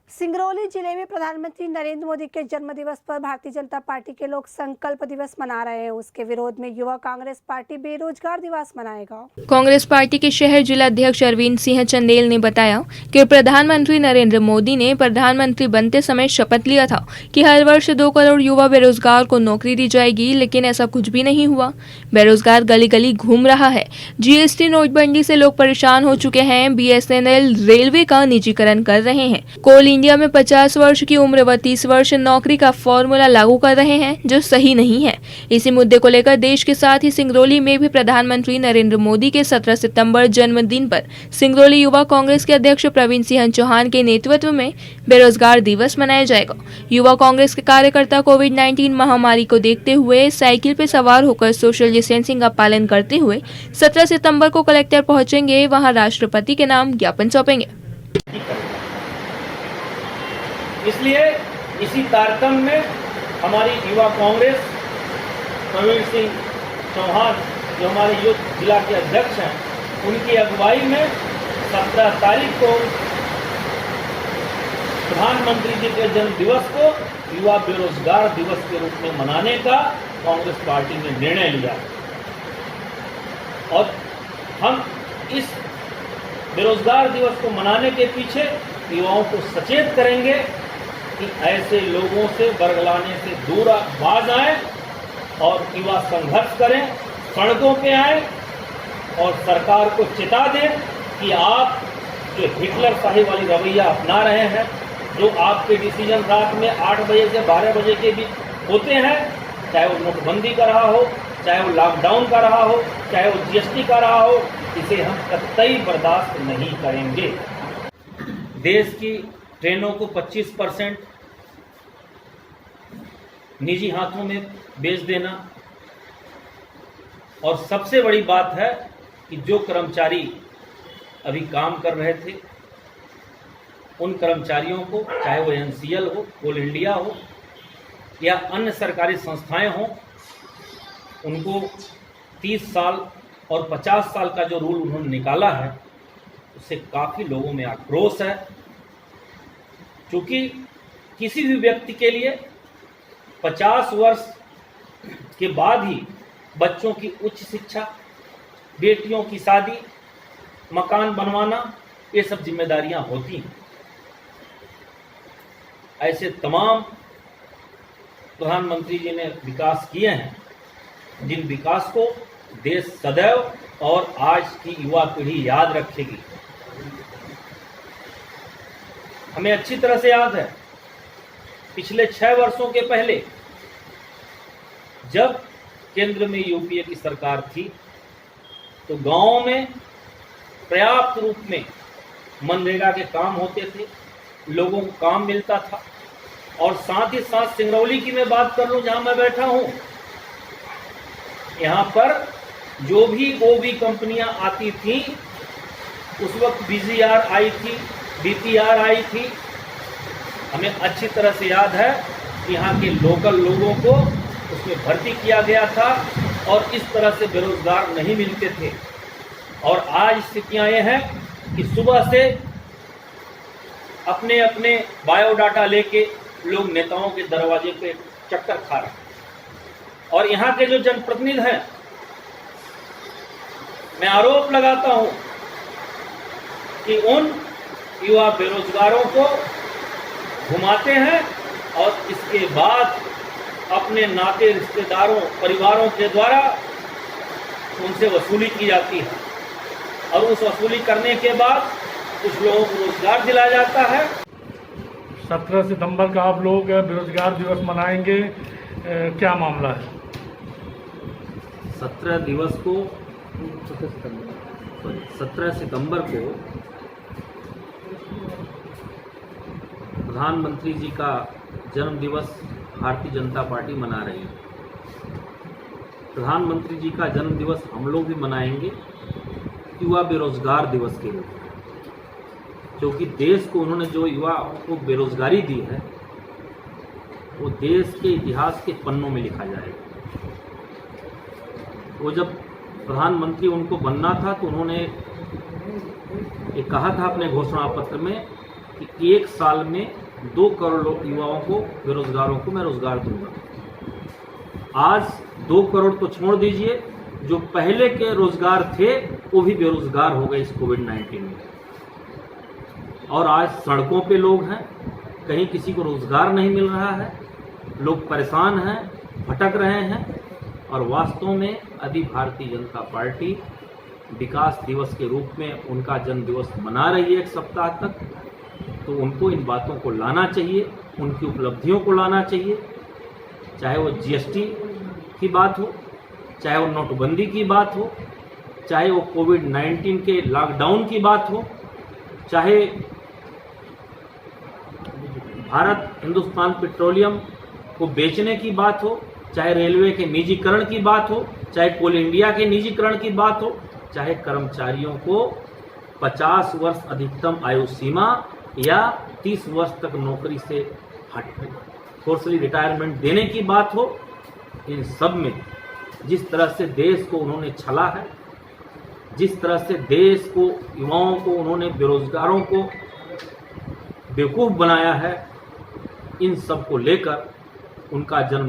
सिंगरौली जिले में प्रधानमंत्री नरेंद्र मोदी के जन्मदिवस पर भारतीय जनता पार्टी के लोग संकल्प दिवस मना रहे हैं। उसके विरोध में युवा कांग्रेस पार्टी बेरोजगार दिवस मनाएगा। कांग्रेस पार्टी के शहर जिला अध्यक्ष अरविंद सिंह चंदेल ने बताया कि प्रधानमंत्री नरेंद्र मोदी ने प्रधानमंत्री बनते समय शपथ लिया था कि हर वर्ष 2 करोड़ युवा बेरोजगार को नौकरी दी जाएगी, लेकिन ऐसा कुछ भी नहीं हुआ। बेरोजगार गली गली घूम रहा है। जीएसटी नोटबंदी से लोग परेशान हो चुके हैं। बीएसएनएल रेलवे का निजीकरण कर रहे हैं। कोल इंडिया में 50 वर्ष की उम्र व 30 वर्ष नौकरी का फॉर्मूला लागू कर रहे हैं, जो सही नहीं है। इसी मुद्दे को लेकर देश के साथ ही सिंगरौली में भी प्रधानमंत्री नरेंद्र मोदी के 17 सितंबर जन्मदिन पर सिंगरौली युवा कांग्रेस के अध्यक्ष प्रवीण सिंह चौहान के नेतृत्व में बेरोजगार दिवस मनाया जाएगा। युवा कांग्रेस के कार्यकर्ता कोविड-19 महामारी को देखते हुए साइकिल पर सवार होकर सोशल डिस्टेंसिंग का पालन करते हुए 17 सितंबर को कलेक्टर पहुंचेंगे, वहां राष्ट्रपति के नाम ज्ञापन सौंपेंगे। इसलिए इसी तारतम्य में हमारी युवा कांग्रेस प्रवीण सिंह चौहान, जो हमारे युवा जिला के अध्यक्ष हैं, उनकी अगुवाई में 17 तारीख को प्रधानमंत्री जी के जन्म दिवस को युवा बेरोजगार दिवस के रूप में मनाने का कांग्रेस पार्टी ने निर्णय लिया और हम इस बेरोजगार दिवस को मनाने के पीछे युवाओं को सचेत करेंगे कि ऐसे लोगों से बरगलाने से दूर बाज आए और युवा संघर्ष करें, सड़कों पे आए और सरकार को चिता दें कि आप जो हिटलर शाही वाली रवैया अपना रहे हैं, जो आपके डिसीजन रात में 8 बजे से 12 बजे के बीच होते हैं, चाहे वो नोटबंदी का रहा हो, चाहे वो लॉकडाउन का रहा हो, चाहे वो जीएसटी का रहा हो, इसे हम कतई बर्दाश्त नहीं करेंगे। देश की ट्रेनों को 25% निजी हाथों में बेच देना, और सबसे बड़ी बात है कि जो कर्मचारी अभी काम कर रहे थे, उन कर्मचारियों को, चाहे वो एनसीएल हो, कोल इंडिया हो या अन्य सरकारी संस्थाएं हों, उनको 30 साल और 50 साल का जो रूल उन्होंने निकाला है, उससे काफ़ी लोगों में आक्रोश है। क्योंकि किसी भी व्यक्ति के लिए 50 वर्ष के बाद ही बच्चों की उच्च शिक्षा, बेटियों की शादी, मकान बनवाना, ये सब जिम्मेदारियां होती हैं। ऐसे तमाम प्रधानमंत्री जी ने विकास किए हैं, जिन विकास को देश सदैव और आज की युवा पीढ़ी याद रखेगी। हमें अच्छी तरह से याद है, पिछले 6 वर्षों के पहले जब केंद्र में यूपीए की सरकार थी, तो गांवों में पर्याप्त रूप में मनरेगा के काम होते थे, लोगों को काम मिलता था। और साथ ही साथ सिंगरौली की मैं बात कर लूं, जहां मैं बैठा हूं, यहां पर जो भी ओबी कंपनियां आती थी, उस वक्त बीजीआर आई थी, डीपीआर आई थी। हमें अच्छी तरह से याद है कि यहाँ के लोकल लोगों को उसमें भर्ती किया गया था और इस तरह से बेरोजगार नहीं मिलते थे। और आज स्थितियाँ ये हैं कि सुबह से अपने अपने बायोडाटा लेके लोग नेताओं के दरवाजे पे चक्कर खा रहे हैं। और यहाँ के जो जनप्रतिनिधि हैं, मैं आरोप लगाता हूँ कि उन युवा बेरोजगारों को घुमाते हैं और इसके बाद अपने नाते रिश्तेदारों, परिवारों के द्वारा उनसे वसूली की जाती है और उस वसूली करने के बाद कुछ लोगों को रोजगार दिलाया जाता है। 17 सितंबर का आप लोग बेरोजगार दिवस मनाएंगे, क्या मामला है? 17 सितंबर को प्रधानमंत्री जी का जन्म दिवस भारतीय जनता पार्टी मना रही है। प्रधानमंत्री जी का जन्म दिवस हम लोग भी मनाएंगे युवा बेरोजगार दिवस के रूप में, क्योंकि देश को उन्होंने जो युवाओं को बेरोजगारी दी है, वो देश के इतिहास के पन्नों में लिखा जाएगा। वो जब प्रधानमंत्री उनको बनना था, तो उन्होंने ये कहा था अपने घोषणा पत्र में कि 1 साल में 2 करोड़ युवाओं को, बेरोजगारों को मैं रोजगार दूंगा। आज 2 करोड़ तो छोड़ दीजिए, जो पहले के रोजगार थे वो भी बेरोजगार हो गए इस कोविड-19 में। और आज सड़कों पे लोग हैं, कहीं किसी को रोजगार नहीं मिल रहा है, लोग परेशान हैं, भटक रहे हैं। और वास्तव में यदि भारतीय जनता पार्टी विकास दिवस के रूप में उनका जन्म दिवस मना रही है 1 सप्ताह तक, तो उनको इन बातों को लाना चाहिए, उनकी उपलब्धियों को लाना चाहिए। चाहे वो जीएसटी की बात हो, चाहे वो नोटबंदी की बात हो, चाहे वो कोविड-19 के लॉकडाउन की बात हो, चाहे भारत हिंदुस्तान पेट्रोलियम को बेचने की बात हो, चाहे रेलवे के निजीकरण की बात हो, चाहे कोल इंडिया के निजीकरण की बात हो, चाहे कर्मचारियों को 50 वर्ष अधिकतम आयु सीमा या 30 वर्ष तक नौकरी से फोर्सली रिटायरमेंट देने की बात हो। इन सब में जिस तरह से देश को उन्होंने छला है, जिस तरह से देश को, युवाओं को उन्होंने, बेरोजगारों को बेवकूफ़ बनाया है, इन सब को लेकर उनका जन्म